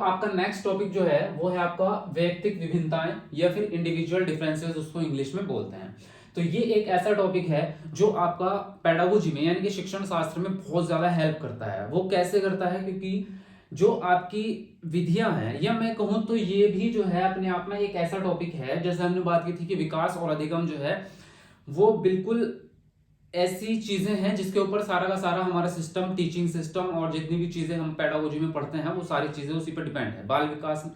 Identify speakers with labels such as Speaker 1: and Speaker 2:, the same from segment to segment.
Speaker 1: आपका next topic जो है वो है आपका वैयक्तिक विभिन्नताएं या फिर इंडिविजुअल डिफरेंसेस उसको इंग्लिश में बोलते हैं। तो ये एक ऐसा टॉपिक है जो आपका पेडागोजी में यानी कि शिक्षण शास्त्र में बहुत ज्यादा हेल्प करता है। वो कैसे करता है? क्योंकि जो आपकी विधियां हैं, या मैं कहूं तो ये भी जो है अपने आप में एक ऐसा टॉपिक है, जैसे हमने बात की थी कि विकास और अधिगम जो है वो बिल्कुल ऐसी चीजें हैं जिसके ऊपर सारा का सारा हमारा सिस्टम, टीचिंग सिस्टम और जितनी भी चीजें हम पेडागोजी में पढ़ते हैं वो सारी चीजें उसी पर डिपेंड है। बाल विकास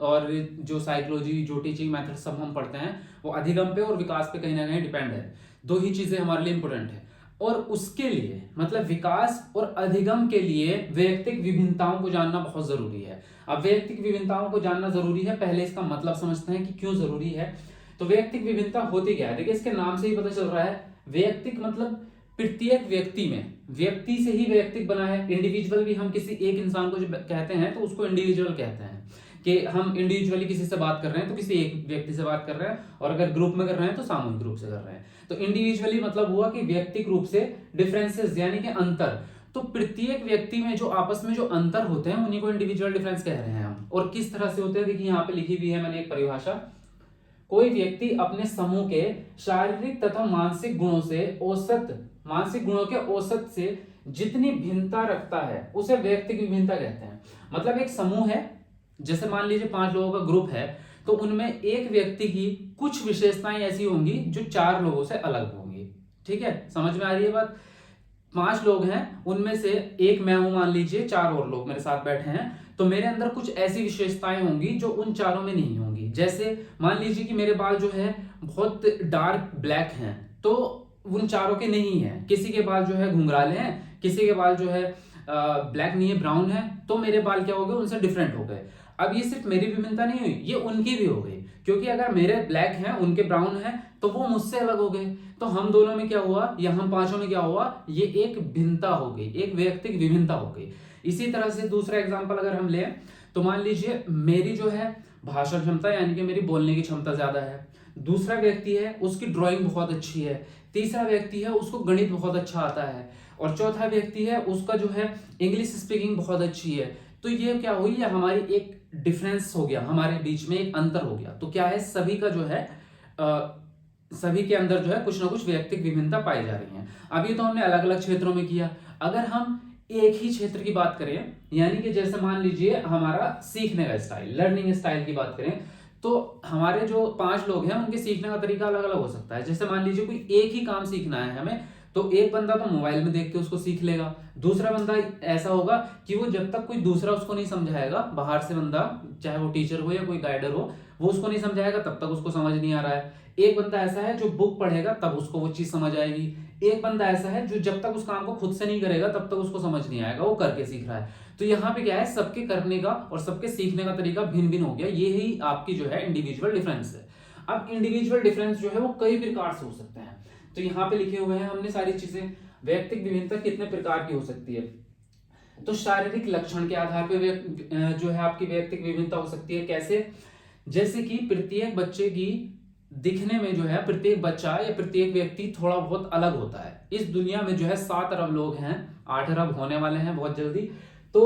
Speaker 1: और जो साइकोलॉजी, जो टीचिंग मेथड सब हम पढ़ते हैं वो अधिगम पे और विकास पे कहीं ना कहीं डिपेंड है। दो ही चीजें हमारे लिए इंपॉर्टेंट है। और उसके लिए मतलब विकास और अधिगम के लिए वैयक्तिक विभिन्नताओं को जानना बहुत जरूरी है। अब वैयक्तिक विभिन्नताओं को जानना जरूरी है, पहले इसका मतलब समझते हैं कि क्यों जरूरी है। तो वैयक्तिक विभिन्नता होती क्या है? देखिए, इसके नाम से ही पता चल रहा है। वैयक्तिक मतलब प्रत्येक व्यक्ति में, व्यक्ति से ही वैयक्तिक बना है। इंडिविजुअल भी हम किसी एक इंसान को जो कहते हैं तो उसको इंडिविजुअल कहते हैं, कि हम इंडिविजुअली किसी से बात कर रहे हैं तो किसी एक व्यक्ति से बात कर रहे हैं, और अगर ग्रुप में कर रहे हैं तो सामूहिक रूप से कर रहे हैं। तो इंडिविजुअली मतलब हुआ कि व्यक्तिक रूप से, डिफरेंसेस यानी कि अंतर। तो प्रत्येक व्यक्ति में जो आपस में जो अंतर होते हैं उन्हीं को इंडिविजुअल डिफरेंस कह रहे हैं हम। और किस तरह से होते हैं, देखिए यहाँ पे लिखी हुई है मैंने एक परिभाषा। कोई व्यक्ति अपने समूह के शारीरिक तथा मानसिक गुणों के औसत से जितनी भिन्नता रखता है उसे वैयक्तिक विभिन्नता कहते हैं। मतलब एक समूह है, जैसे मान लीजिए 5 लोगों का ग्रुप है, तो उनमें एक व्यक्ति की कुछ विशेषताएं ऐसी होंगी जो 4 लोगों से अलग होंगी। ठीक है, समझ में आ रही है बात? 5 लोग हैं, उनमें से एक मैं हूं, मान लीजिए 4 और लोग मेरे साथ बैठे हैं, तो मेरे अंदर कुछ ऐसी विशेषताएं होंगी जो उन चारों में नहीं होंगी। जैसे मान लीजिए कि मेरे बाल जो है बहुत डार्क ब्लैक हैं, तो उन चारों के नहीं है। किसी के बाल जो है घुंघराले हैं, किसी के बाल जो है ब्लैक नहीं है, ब्राउन है, तो मेरे बाल क्या हो गए, उनसे डिफरेंट हो गए। अब ये सिर्फ मेरी विभिन्नता नहीं हुई, ये उनकी भी हो गई, क्योंकि अगर मेरे ब्लैक हैं, उनके ब्राउन हैं, तो वो मुझसे अलग हो गए। तो हम दोनों में क्या हुआ, या हम 5 में क्या हुआ, ये एक भिन्नता हो गई, एक वैयक्तिक विभिन्नता हो गई। इसी तरह से दूसरा एग्जांपल अगर हम लें तो मान लीजिए मेरी जो है भाषा क्षमता यानी कि मेरी बोलने की क्षमता ज्यादा है, दूसरा व्यक्ति है उसकी ड्राइंग बहुत अच्छी है, तीसरा व्यक्ति है उसको गणित बहुत अच्छा आता है, और चौथा व्यक्ति है उसका जो है इंग्लिश स्पीकिंग बहुत अच्छी है। तो ये क्या हुई, ये हमारी एक डिफरेंस हो गया, हमारे बीच में एक अंतर हो गया। तो क्या है, सभी का जो है सभी के अंदर जो है कुछ ना कुछ वैयक्तिक विभिन्नता पाई जा रही है। अब ये तो हमने अलग अलग क्षेत्रों में किया। अगर हम एक ही क्षेत्र की बात करें, यानी कि जैसे मान लीजिए हमारा सीखने का स्टाइल, लर्निंग स्टाइल की बात करें, तो हमारे जो 5 लोग हैं उनके सीखने का तरीका अलग अलग हो सकता है। जैसे मान लीजिए कोई एक ही काम सीखना है हमें, तो एक बंदा तो मोबाइल में देख के उसको सीख लेगा, दूसरा बंदा ऐसा होगा कि वो जब तक कोई दूसरा उसको नहीं समझाएगा, बाहर से बंदा, चाहे वो टीचर हो या कोई गाइडर हो, वो उसको नहीं समझाएगा तब तक उसको समझ नहीं आ रहा है। एक बंदा ऐसा है जो बुक पढ़ेगा तब उसको वो चीज समझ आएगी। एक बंदा ऐसा है जो जब तक उस काम को खुद से नहीं करेगा तब तक उसको समझ नहीं आएगा, वो करके सीख रहा है। तो यहाँ पे क्या है, सबके करने का और सबके सीखने का तरीका भिन्न भिन्न हो गया। ये ही आपकी जो है इंडिविजुअल डिफरेंस है। अब इंडिविजुअल डिफरेंस जो है वो कई प्रकार से हो सकते हैं। तो यहाँ पे लिखे हुए हैं हमने सारी चीजें। वैयक्तिक विभिन्नता कितने प्रकार की हो सकती है? तो शारीरिक लक्षण के आधार पर जो है आपकी वैयक्तिक विभिन्नता हो सकती है। कैसे? जैसे कि प्रत्येक बच्चे की दिखने में जो है, प्रत्येक बच्चा या प्रत्येक व्यक्ति थोड़ा बहुत अलग होता है। इस दुनिया में जो है 7 अरब लोग हैं, 8 अरब होने वाले हैं बहुत जल्दी। तो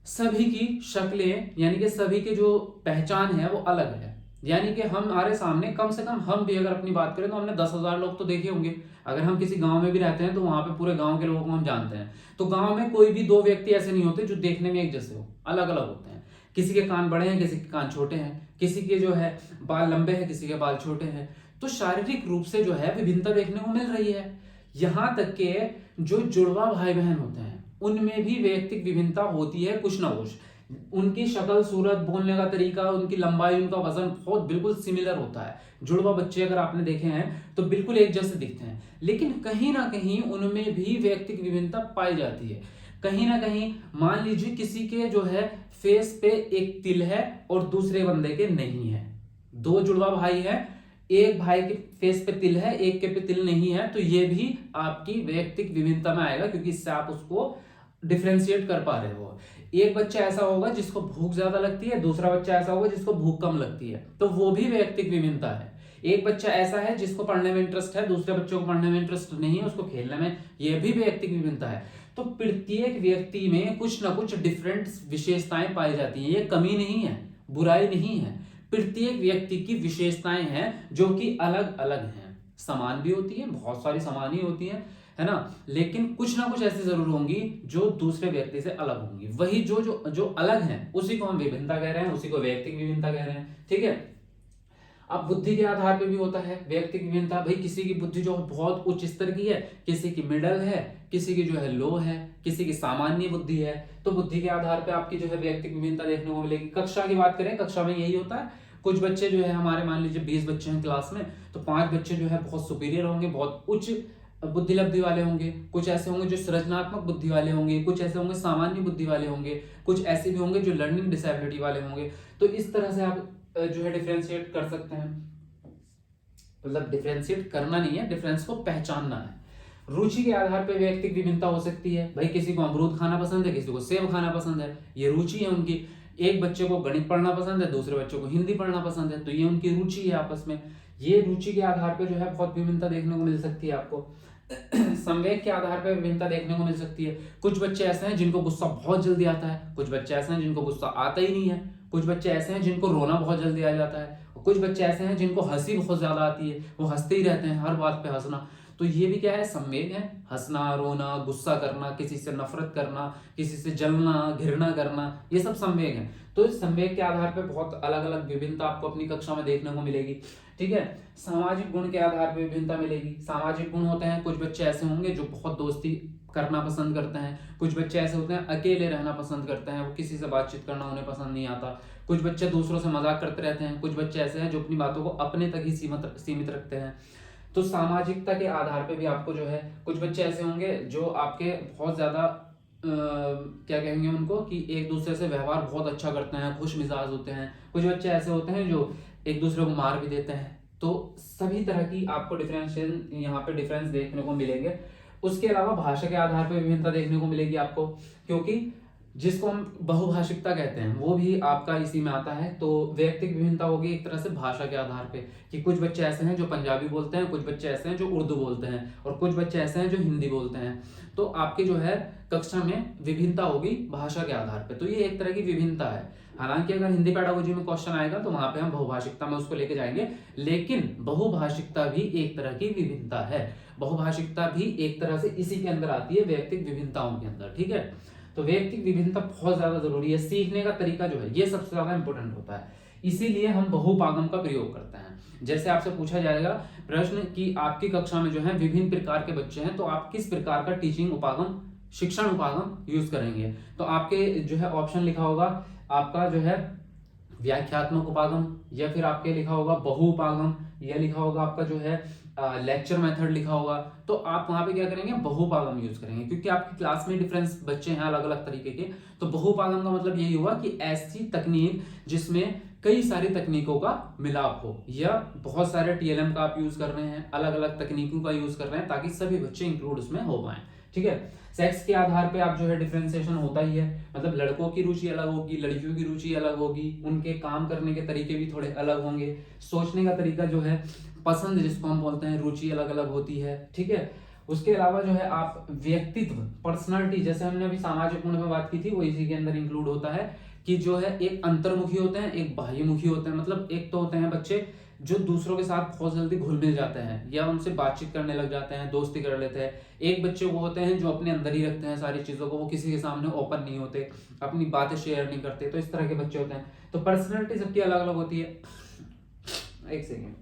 Speaker 1: सभी की शक्लें यानी कि सभी की जो पहचान है वो अलग है। यानी कि हमारे सामने कम से कम, हम भी अगर अपनी बात करें तो हमने 10,000 लोग तो देखे होंगे। अगर हम किसी गांव में भी रहते हैं तो वहां पे पूरे गांव के लोगों को हम जानते हैं। तो गांव में कोई भी 2 व्यक्ति ऐसे नहीं होते जो देखने में एक जैसे हो, अलग अलग होते हैं। किसी के कान बड़े हैं, किसी के कान छोटे हैं, किसी के जो है बाल लंबे हैं, किसी के बाल छोटे हैं। तो शारीरिक रूप से जो है विभिन्नता देखने को मिल रही है। यहाँ तक के जो जुड़वा भाई बहन होते हैं उनमें भी वैयक्तिक विभिन्नता होती है कुछ ना कुछ। उनकी शक्ल, सूरत, बोलने का तरीका, उनकी लंबाई, उनका वजन बहुत बिल्कुल सिमिलर होता है। जुड़वा बच्चे अगर आपने देखे हैं तो बिल्कुल एक जैसे दिखते हैं, लेकिन कहीं ना कहीं उनमें भी वैयक्तिक विभिन्नता पाई जाती है। कहीं ना कहीं मान लीजिए किसी के जो है फेस पे एक तिल है और दूसरे बंदे के नहीं है। 2 जुड़वा भाई हैं, एक भाई के फेस पे तिल है, एक के पे तिल नहीं है, तो ये भी आपकी वैयक्तिक विभिन्नता में आएगा, क्योंकि इससे आप उसको डिफ्रेंशिएट कर पा रहे हो। एक बच्चा ऐसा होगा जिसको भूख ज्यादा लगती है, दूसरा बच्चा ऐसा होगा जिसको भूख कम लगती है, तो वो भी वैयक्तिक विभिन्नता है। एक बच्चा ऐसा है जिसको पढ़ने में इंटरेस्ट है, दूसरे बच्चों को पढ़ने में इंटरेस्ट नहीं है, उसको खेलने में, यह भी वैयक्तिक विभिन्नता है। तो प्रत्येक व्यक्ति में कुछ ना कुछ डिफरेंट विशेषताएं पाई जाती हैं। ये कमी नहीं है, बुराई नहीं है, प्रत्येक व्यक्ति की विशेषताएं हैं जो कि अलग अलग हैं। समान भी होती है, बहुत सारी समान ही होती है ना, लेकिन कुछ ना कुछ ऐसी जरूर होंगी जो दूसरे व्यक्ति से अलग होंगी। वही जो जो जो अलग है उसी को हम विभिन्नता कह रहे हैं, उसी को व्यक्तिगत विभिन्नता कह रहे हैं। ठीक है, अब बुद्धि के आधार पे भी होता है व्यक्तिगत विभिन्नता। भाई किसी की बुद्धि जो बहुत उच्च स्तर की है, किसी की मिडल है, किसी की जो है लो है, किसी की सामान्य बुद्धि है, तो बुद्धि के आधार पे आपकी जो है व्यक्तिगत विभिन्नता देखने को मिलेगी। कक्षा की बात करें, कक्षा में यही होता है, कुछ बच्चे जो है हमारे मान लीजिए 20 बच्चे हैं क्लास में, तो 5 बच्चे जो है बहुत सुपीरियर होंगे, बहुत उच्च बुद्धि लब्धि वाले होंगे, कुछ ऐसे होंगे जो सृजनात्मक बुद्धि वाले होंगे, कुछ ऐसे होंगे सामान्य बुद्धि वाले होंगे, कुछ ऐसे भी होंगे जो लर्निंग डिसेबिलिटी वाले होंगे। तो इस तरह से आप जो है डिफरेंशिएट कर सकते हैं, मतलब डिफरेंशिएट करना नहीं है, डिफरेंस को पहचानना है। रुचि के आधार पर व्यक्तिगत विभिन्नता हो सकती है। भाई किसी को अमरूद खाना पसंद है, किसी को सेब खाना पसंद है, ये रुचि है उनकी। एक बच्चे को गणित पढ़ना पसंद है, दूसरे बच्चे को हिंदी पढ़ना पसंद है, तो ये उनकी रुचि है आपस में। ये रुचि के आधार पर जो है बहुत विभिन्नता देखने को मिल सकती है आपको। संवेग के आधार पर विभिन्नता देखने को मिल सकती है। कुछ बच्चे ऐसे हैं जिनको गुस्सा बहुत जल्दी आता है, कुछ बच्चे ऐसे हैं जिनको गुस्सा आता ही नहीं है, कुछ बच्चे ऐसे हैं जिनको रोना बहुत जल्दी आ जाता है, कुछ बच्चे ऐसे हैं जिनको हंसी बहुत ज्यादा आती है, वो हंसते ही रहते हैं, हर बात पे हंसना। तो ये भी क्या है, संवेग है। हंसना, रोना, गुस्सा करना, किसी से नफरत करना, किसी से जलना, घृणा करना, ये सब संवेग है। तो इस संवेग के आधार पर बहुत अलग अलग विभिन्नता आपको अपनी कक्षा में देखने को मिलेगी। ठीक है, सामाजिक गुण के आधार पर विभिन्नता मिलेगी। सामाजिक गुण होते हैं, कुछ बच्चे ऐसे होंगे जो बहुत दोस्ती करना पसंद करते हैं, कुछ बच्चे ऐसे होते हैं अकेले रहना पसंद करते हैं, वो किसी से बातचीत करना उन्हें पसंद नहीं आता, कुछ बच्चे दूसरों से मजाक करते रहते हैं, कुछ बच्चे ऐसे हैं जो अपनी बातों को अपने तक ही सीमित रखते हैं। तो सामाजिकता के आधार पे भी आपको जो है कुछ बच्चे ऐसे होंगे जो आपके बहुत ज्यादा क्या कहेंगे उनको, कि एक दूसरे से व्यवहार बहुत अच्छा करते हैं, खुश मिजाज होते हैं। कुछ बच्चे ऐसे होते हैं जो एक दूसरे को मार भी देते हैं। तो सभी तरह की आपको डिफरेंशिएशन यहाँ पे डिफरेंस देखने को मिलेंगे। उसके अलावा भाषा के आधार पर विभिन्नता देखने को मिलेगी आपको, क्योंकि जिसको हम बहुभाषिकता कहते हैं वो भी आपका इसी में आता है। तो व्यक्तिगत विभिन्नता होगी एक तरह से भाषा के आधार पे, कि कुछ बच्चे ऐसे हैं जो पंजाबी बोलते हैं, कुछ बच्चे ऐसे हैं जो उर्दू बोलते हैं, और कुछ बच्चे ऐसे हैं जो हिंदी बोलते हैं। तो आपकी जो है कक्षा में विभिन्नता होगी भाषा के आधार पे। तो ये एक तरह की विभिन्नता है। हालांकि अगर हिंदी पेडागोजी में क्वेश्चन आएगा तो वहां पे हम बहुभाषिकता में उसको लेके जाएंगे, लेकिन बहुभाषिकता भी एक तरह की विभिन्नता है। बहुभाषिकता भी एक तरह से इसी के अंदर आती है, व्यक्तिगत विभिन्नताओं के अंदर। ठीक है, तो व्यक्तिगत विभिन्नता बहुत ज्यादा जरूरी है। सीखने का तरीका जो है ये सबसे ज्यादा इंपॉर्टेंट होता है, इसीलिए हम बहुपागम का प्रयोग करते हैं। जैसे आपसे पूछा जाएगा प्रश्न कि आपकी कक्षा में जो है विभिन्न प्रकार के बच्चे हैं, तो आप किस प्रकार का टीचिंग उपागम, शिक्षण उपागम यूज करेंगे, तो आपके जो है ऑप्शन लिखा होगा आपका जो है व्याख्यात्मक उपागम, या फिर आपके लिखा होगा बहु उपागम, या लिखा होगा आपका जो है लेक्चर मेथड लिखा होगा। तो आप वहां पे क्या करेंगे, बहुपागम यूज करेंगे, क्योंकि आपकी क्लास में डिफरेंस बच्चे हैं अलग अलग तरीके के। तो बहुपागम का मतलब यही हुआ कि ऐसी तकनीक जिसमें कई सारी तकनीकों का मिलाप हो, या बहुत सारे टीएलएम का आप यूज कर रहे हैं, अलग अलग तकनीकों का यूज कर रहे हैं, ताकि सभी बच्चे इंक्लूड उसमें हो पाए। ठीक है, सेक्स के आधार पे आप जो है डिफरेंशिएशन होता ही है, मतलब लड़कों की रुचि अलग होगी, लड़कियों की रुचि अलग होगी, उनके काम करने के तरीके भी थोड़े अलग होंगे, सोचने का तरीका जो है, पसंद जिसको हम बोलते हैं, रुचि अलग अलग होती है। ठीक है, उसके अलावा जो है आप व्यक्तित्व, पर्सनालिटी, जैसे हमने अभी सामाजिक गुण में बात की थी, वो इसी के अंदर इंक्लूड होता है, कि जो है एक अंतर्मुखी होते हैं, एक बाह्यमुखी होते हैं। मतलब एक तो होते हैं बच्चे जो दूसरों के साथ बहुत जल्दी घुल मिल जाते हैं, या उनसे बातचीत करने लग जाते हैं, दोस्ती कर लेते हैं। एक बच्चे वो होते हैं जो अपने अंदर ही रखते हैं सारी चीजों को, वो किसी के सामने ओपन नहीं होते, अपनी बातें शेयर नहीं करते। तो इस तरह के बच्चे होते हैं। तो पर्सनैलिटी सबकी अलग अलग होती है। एक सेकेंड,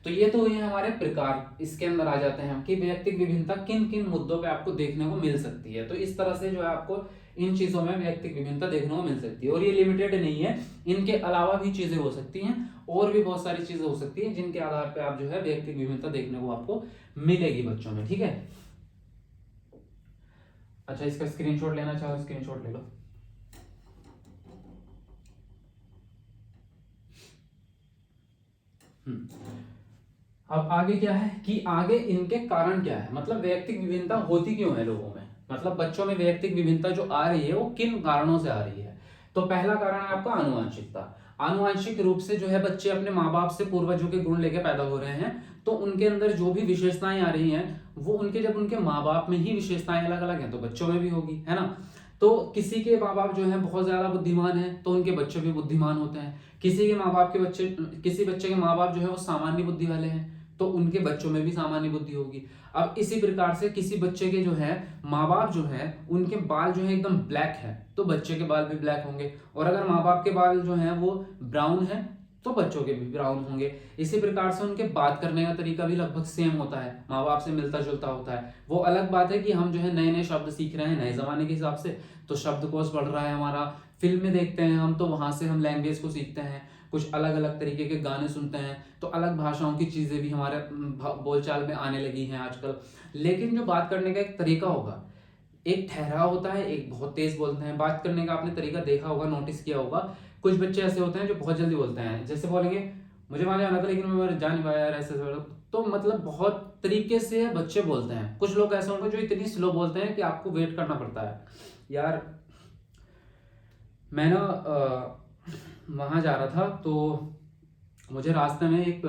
Speaker 1: तो ये तो हुए हमारे प्रकार। इसके अंदर आ जाते हैं हम कि व्यक्तिगत विभिन्नता किन किन मुद्दों पे आपको देखने को मिल सकती है। तो इस तरह से जो है आपको इन चीजों में व्यक्तिगत विभिन्नता देखने को मिल सकती है, और ये लिमिटेड नहीं है, इनके अलावा भी चीजें हो सकती हैं, और भी बहुत सारी चीजें हो सकती है जिनके आधार पर आप जो है व्यक्तिगत विभिन्नता देखने को आपको मिलेगी बच्चों में। ठीक है, अच्छा इसका स्क्रीनशॉट लेना चाहो, स्क्रीनशॉट ले लो। अब आगे क्या है कि आगे इनके कारण क्या है, मतलब व्यक्तिगत विभिन्नता होती क्यों है लोगों में, मतलब बच्चों में व्यक्तिगत विभिन्नता जो आ रही है वो किन कारणों से आ रही है। तो पहला कारण है आपका आनुवंशिकता। आनुवंशिक रूप से जो है बच्चे अपने माँ बाप से पूर्वजों के गुण लेके पैदा हो रहे हैं, तो उनके अंदर जो भी विशेषताएं आ रही हैं वो उनके जब उनके माँ बाप में ही विशेषताएं अलग अलग हैं तो बच्चों में भी होगी, है ना। तो किसी के माँ बाप जो है बहुत ज्यादा बुद्धिमान है तो उनके बच्चे भी बुद्धिमान होते हैं। किसी बच्चे के माँ बाप जो है वो सामान्य बुद्धि वाले हैं तो उनके बच्चों में भी सामान्य बुद्धि होगी। अब इसी प्रकार से किसी बच्चे के जो है माँ बाप जो है उनके बाल जो है एकदम ब्लैक है तो बच्चे के बाल भी ब्लैक होंगे, और अगर माँ बाप के बाल जो है वो ब्राउन है तो बच्चों के भी ब्राउन होंगे। इसी प्रकार से उनके बात करने का तरीका भी लगभग सेम होता है, माँ बाप से मिलता जुलता होता है। वो अलग बात है कि हम जो है नए नए शब्द सीख रहे हैं नए जमाने के हिसाब से, तो शब्दकोश बढ़ रहा है हमारा, फिल्में देखते हैं हम तो वहां से हम लैंग्वेज को सीखते हैं, कुछ अलग अलग तरीके के गाने सुनते हैं तो अलग भाषाओं की चीजें भी हमारे बोलचाल में आने लगी हैं आजकल। लेकिन जो बात करने का एक तरीका होगा, एक ठहराव होता है, एक बहुत तेज बोलते हैं। बात करने का आपने तरीका देखा होगा, नोटिस किया होगा, कुछ बच्चे ऐसे होते हैं जो बहुत जल्दी बोलते हैं, जैसे बोलेंगे मुझे वहां जाना था लेकिन मैं जा नहीं पाया यार, ऐसे तो मतलब बहुत तरीके से बच्चे बोलते हैं। कुछ लोग ऐसे होंगे जो इतनी स्लो बोलते हैं कि आपको वेट करना पड़ता है। यार मैं ना वहां जा रहा था तो मुझे रास्ते में एक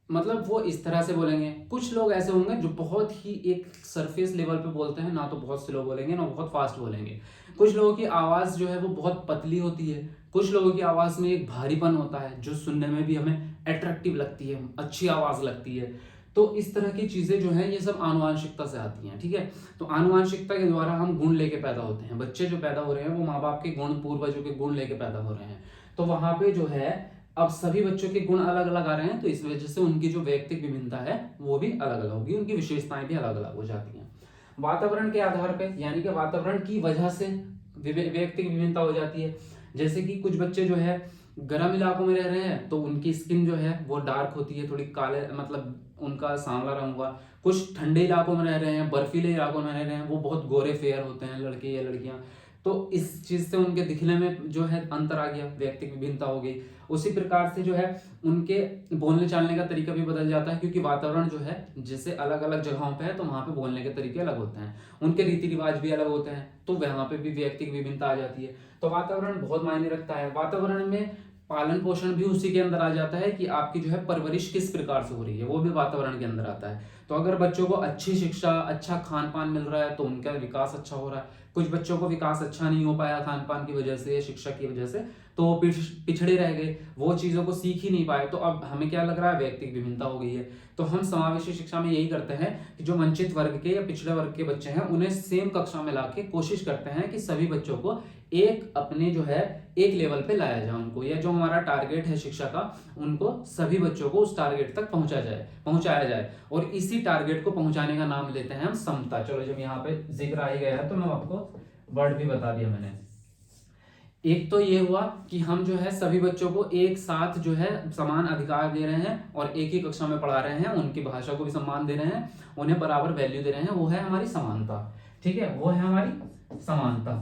Speaker 1: मतलब वो इस तरह से बोलेंगे। कुछ लोग ऐसे होंगे जो बहुत ही एक सरफेस लेवल पे बोलते हैं, ना तो बहुत स्लो बोलेंगे ना बहुत फास्ट बोलेंगे। कुछ लोगों की आवाज जो है वो बहुत पतली होती है, कुछ लोगों की आवाज में एक भारीपन होता है जो सुनने में भी हमें अट्रैक्टिव लगती है, अच्छी आवाज लगती है। तो इस तरह की चीजें जो है ये सब आनुवांशिकता से आती हैं, ठीक है। तो आनुवांशिकता के द्वारा हम गुण लेके पैदा होते हैं। बच्चे जो पैदा हो रहे हैं वो माँ बाप के गुण, पूर्वजों के गुण लेके पैदा हो रहे हैं। तो वहां पे जो है अब सभी बच्चों के गुण अलग अलग आ रहे हैं, तो इस वजह से उनकी जो व्यक्तिक विभिन्नता है वो भी अलग अलग होगी, उनकी विशेषताएं भी अलग अलग हो जाती हैं। वातावरण के आधार पर, यानी कि वातावरण की वजह से व्यक्तिक विभिन्नता हो जाती है। जैसे कि कुछ बच्चे जो है गर्म इलाकों में रह रहे हैं तो उनकी स्किन जो है वो डार्क होती है, थोड़ी काले, मतलब उनका सांवला रंग हुआ। कुछ ठंडे इलाकों में रह रहे हैं, बर्फीले इलाकों में रह रहे हैं, वो बहुत गोरे फेयर होते हैं लड़के या लड़कियां। तो इस चीज से उनके दिखने में जो है अंतर आ गया, व्यक्तिक विभिन्नता हो गई। उसी प्रकार से जो है उनके बोलने चालने का तरीका भी बदल जाता है, क्योंकि वातावरण जो है जैसे अलग अलग जगहों पे है तो वहां पे बोलने के तरीके अलग होते हैं, उनके रीति रिवाज भी अलग होते हैं, तो वहां पे भी व्यक्तिक विभिन्नता आ जाती है। तो वातावरण बहुत मायने रखता है। वातावरण में पालन पोषण भी उसी के अंदर आ जाता है कि आपकी जो है परवरिश किस प्रकार से हो रही है, वो भी वातावरण के अंदर आता है। तो अगर बच्चों को अच्छी शिक्षा, अच्छा खान पान मिल रहा है तो उनका विकास अच्छा हो रहा है। कुछ बच्चों को विकास अच्छा नहीं हो पाया खान पान की वजह से, शिक्षा की वजह से, तो वो पिछड़े रह गए, वो चीजों को सीख ही नहीं पाए। तो अब हमें क्या लग रहा है, व्यक्तिक विभिन्नता हो गई है। तो हम समावेशी शिक्षा में यही करते हैं कि जो वंचित वर्ग के या पिछड़े वर्ग के बच्चे हैं उन्हें सेम कक्षा में लाके कोशिश करते हैं कि सभी बच्चों को एक अपने जो है एक लेवल पे लाया जाए उनको, या जो हमारा टारगेट है शिक्षा का, उनको सभी बच्चों को उस टारगेट तक पहुंचाया जाए। और इसी टारगेट को पहुंचाने का नाम लेते हैं हम समता। चलो जब यहाँ पे जिक्र आ ही गया है तो मैं आपको वर्ड भी बता दिया मैंने। एक तो ये हुआ कि हम जो है सभी बच्चों को एक साथ जो है समान अधिकार दे रहे हैं और एक ही कक्षा में पढ़ा रहे हैं, उनकी भाषा को भी सम्मान दे रहे हैं, उन्हें बराबर वैल्यू दे रहे हैं, वो है हमारी समानता। ठीक है, वो है हमारी समानता।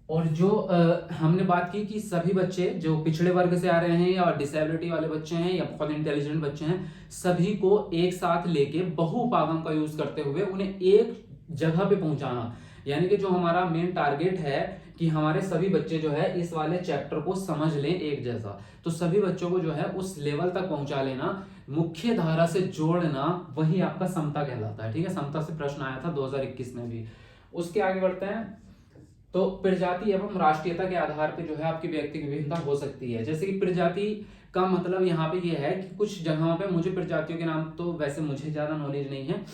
Speaker 1: और जो हमने बात की कि सभी बच्चे जो पिछड़े वर्ग से आ रहे हैं या डिसेबिलिटी वाले बच्चे हैं या बहुत इंटेलिजेंट बच्चे हैं, सभी को एक साथ लेके बहुउपागम का यूज करते हुए उन्हें एक जगह पे पहुंचाना, यानी कि जो हमारा मेन टारगेट है कि हमारे सभी बच्चे जो है इस वाले चैप्टर को समझ लें एक जैसा। तो सभी बच्चों को जो है उस लेवल तक पहुंचा लेना, मुख्य धारा से जोड़ना, वही आपका समता कहलाता है। ठीक है, समता से प्रश्न आया था 2021 में भी। उसके आगे बढ़ते हैं। तो प्रजाति एवं राष्ट्रीयता के आधार पर जो है आपकी व्यक्तिगत विभिन्नता हो सकती है। जैसे कि प्रजाति का मतलब यहाँ पे ये है कि कुछ जगहों पे, मुझे प्रजातियों के नाम तो वैसे मुझे ज्यादा नॉलेज नहीं है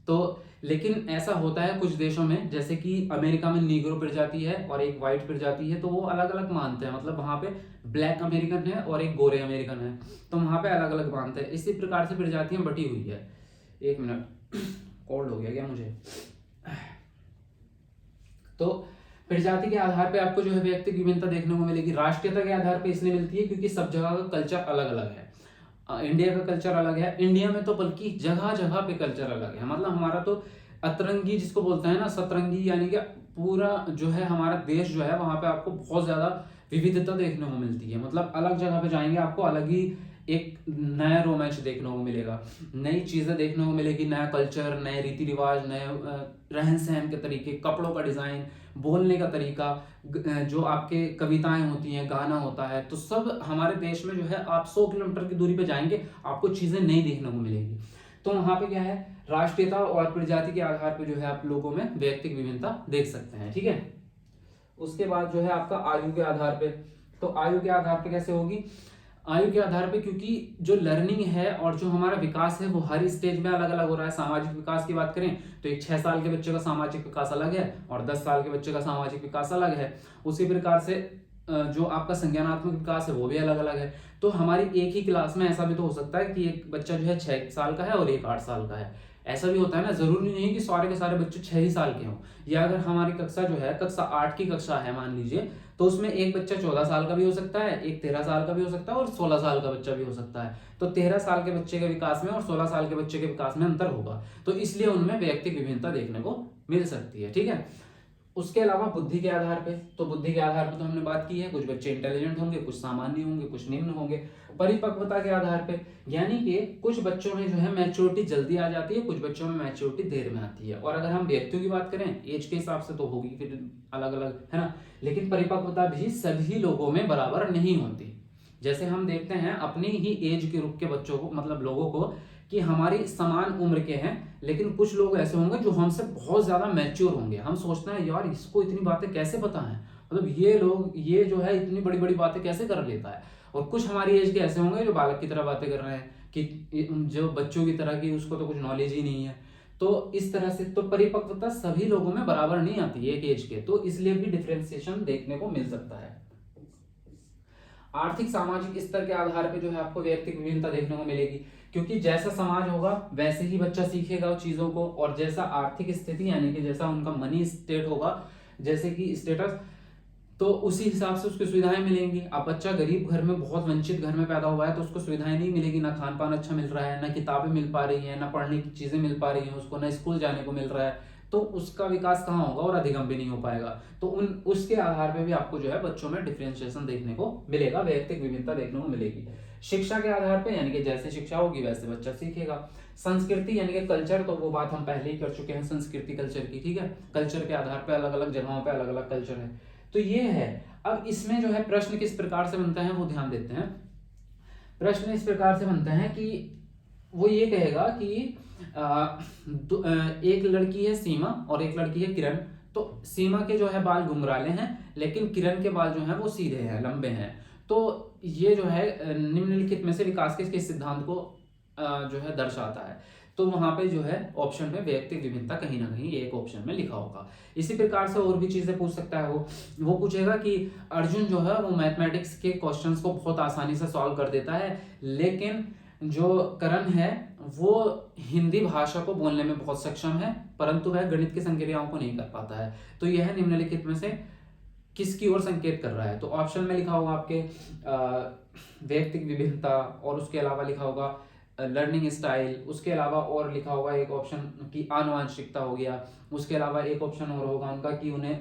Speaker 1: तो, लेकिन ऐसा होता है कुछ देशों में, जैसे कि अमेरिका में नीग्रो प्रजाति है और एक व्हाइट प्रजाति है, तो वो अलग अलग मानते हैं। मतलब वहां पे ब्लैक अमेरिकन है और एक गोरे अमेरिकन है, तो वहां पे अलग अलग मानते हैं। इसी प्रकार से प्रजातियां बटी हुई है। एक मिनट, कोल्ड हो गया क्या मुझे। तो प्रजाति के आधार पे आपको जो है व्यक्तिगत विभिन्नता देखने को मिलेगी। राष्ट्रीयता के आधार पे इसलिए मिलती है क्योंकि सब जगह का कल्चर अलग अलग है। इंडिया का कल्चर अलग है, इंडिया में तो बल्कि जगह जगह पे कल्चर अलग है। मतलब हमारा तो अतरंगी जिसको बोलते हैं ना, सतरंगी, यानी कि पूरा जो है हमारा देश जो है वहां पे आपको बहुत ज्यादा विविधता देखने को मिलती है। मतलब अलग जगह पे जाएंगे आपको अलग ही एक नया रोमांच देखने को मिलेगा, नई चीजें देखने को मिलेगी, नया कल्चर, नए रीति रिवाज, नए रहन सहन के तरीके, कपड़ों का डिजाइन, बोलने का तरीका, जो आपके कविताएं होती हैं, गाना होता है, तो सब हमारे देश में जो है आप 100 किलोमीटर की दूरी पे जाएंगे आपको चीजें नई देखने को मिलेगी। तो वहां पे क्या है, राष्ट्रीयता और प्रजाति के आधार पर जो है आप लोगों में व्यक्तिगत विभिन्नता देख सकते हैं। ठीक है, उसके बाद जो है आपका आयु के आधार पे, तो आयु के आधार पे कैसे होगी, आयु के आधार पे, क्योंकि जो लर्निंग है और जो हमारा विकास है वो हर स्टेज में अलग अलग हो रहा है। सामाजिक विकास की बात करें तो एक 6 साल के बच्चे का सामाजिक विकास अलग है और 10 साल के बच्चे का सामाजिक विकास अलग है। उसी प्रकार से जो आपका संज्ञानात्मक विकास है वो भी अलग अलग है। तो हमारी एक ही क्लास में ऐसा भी तो हो सकता है कि एक बच्चा जो है 6 साल का है और एक 8 साल का है। ऐसा भी होता है ना, जरूरी नहीं कि सारे के सारे बच्चे 6 ही साल के हों। या अगर हमारी कक्षा जो है कक्षा 8 की कक्षा है मान लीजिए, तो उसमें एक बच्चा 14 साल का भी हो सकता है, एक 13 साल का भी हो सकता है और 16 साल का बच्चा भी हो सकता है। तो 13 साल के बच्चे के विकास में और 16 साल के बच्चे के विकास में अंतर होगा, तो इसलिए उनमें व्यक्तिगत विभिन्नता देखने को मिल सकती है। ठीक है, उसके अलावा बुद्धि के आधार पे, तो बुद्धि के आधार पे तो हमने बात की है, कुछ बच्चे इंटेलिजेंट होंगे, कुछ सामान्य होंगे, कुछ निम्न होंगे। परिपक्वता के आधार पे, यानी कि कुछ बच्चों में जो है मैच्योरिटी जल्दी आ जाती है, कुछ बच्चों में मैच्योरिटी देर में आती है। और अगर हम व्यक्तियों की बात करें एज के हिसाब से तो होगी फिर अलग अलग, है ना। लेकिन परिपक्वता भी सभी लोगों में बराबर नहीं होती। जैसे हम देखते हैं अपनी ही एज के ग्रुप के बच्चों को, मतलब लोगों को, कि हमारी समान उम्र के हैं, लेकिन कुछ लोग ऐसे होंगे जो हमसे बहुत ज्यादा मैच्योर होंगे। हम सोचते हैं यार इसको इतनी बातें कैसे पता है, मतलब ये जो है इतनी बड़ी बड़ी बातें कैसे कर लेता है। और कुछ हमारी एज के ऐसे होंगे जो बालक की तरह बातें कर रहे हैं, कि जो बच्चों की तरह की उसको तो कुछ नॉलेज ही नहीं है। तो इस तरह से तो परिपक्वता सभी लोगों में बराबर नहीं आती एक एज के, तो इसलिए भी डिफरेंशिएशन देखने को मिल सकता है। आर्थिक सामाजिक स्तर के आधार पे जो है आपको व्यक्तिगत विभिन्नता देखने को मिलेगी, क्योंकि जैसा समाज होगा वैसे ही बच्चा सीखेगा चीजों को, और जैसा आर्थिक स्थिति यानी कि जैसा उनका मनी स्टेट होगा, जैसे कि स्टेटस, तो उसी हिसाब से उसको सुविधाएं मिलेंगी। अब बच्चा गरीब घर में, बहुत वंचित घर में पैदा हुआ है, तो उसको सुविधाएं नहीं मिलेगी, ना खान पान अच्छा मिल रहा है, ना किताबें मिल पा रही है, ना पढ़ने की चीजें मिल पा रही है उसको, ना स्कूल जाने को मिल रहा है, तो उसका विकास कहाँ होगा और अधिगम भी नहीं हो पाएगा। तो उसके आधार पे भी आपको जो है बच्चों में डिफरेंशिएशन देखने को मिलेगा, व्यक्तिगत विभिन्नता देखने को मिलेगी। शिक्षा के आधार पे, यानी कि जैसे शिक्षा होगी वैसे बच्चा सीखेगा। संस्कृति यानी कि कल्चर, तो वो बात हम पहले ही कर चुके हैं संस्कृति कल्चर की। ठीक है, कल्चर के आधार पे अलग अलग जगहों पे अलग अलग कल्चर है, तो ये है। अब इसमें जो है प्रश्न किस प्रकार से बनता है वो ध्यान देते हैं। प्रश्न इस प्रकार से बनता है कि वो ये कहेगा कि एक लड़की है सीमा और एक लड़की है किरण, तो सीमा के जो है बाल घुंघराले हैं, लेकिन किरण के बाल जो है वो सीधे हैं, लंबे हैं। तो ये जो है निम्नलिखित में से विकास के सिद्धांत को जो है दर्शाता है। तो वहां पे जो है ऑप्शन में व्यक्तिगत विभिन्नता कहीं ना कहीं एक ऑप्शन में लिखा होगा। इसी प्रकार से और भी चीजें पूछ सकता है वो पूछेगा कि अर्जुन जो है वो मैथमेटिक्स के क्वेश्चंस को बहुत आसानी से सॉल्व कर देता है, लेकिन जो करण है वो हिंदी भाषा को बोलने में बहुत सक्षम है, परंतु वह गणित की संक्रियाओं को नहीं कर पाता है। तो यह निम्नलिखित में से किसकी ओर संकेत कर रहा है। तो ऑप्शन में लिखा होगा आपके व्यक्तिगत विभिन्नता, और उसके अलावा लिखा होगा लर्निंग स्टाइल, उसके अलावा और लिखा होगा एक ऑप्शन की आनुवांशिकता हो गया, उसके अलावा एक ऑप्शन और होगा उनका कि उन्हें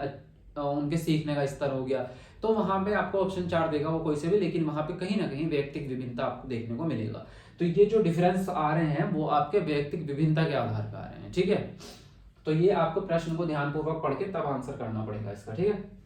Speaker 1: उनके सीखने का स्तर हो गया। तो वहां पे आपको ऑप्शन 4 देगा वो कोई से भी, लेकिन वहां पे कहीं ना कहीं व्यक्तिगत विभिन्नता आपको देखने को मिलेगा। तो ये जो डिफरेंस आ रहे हैं वो आपके व्यक्तिगत विभिन्नता के आधार पर आ रहे हैं। ठीक है, तो ये आपको प्रश्न को ध्यानपूर्वक पढ़ के तब आंसर करना पड़ेगा इसका। ठीक है।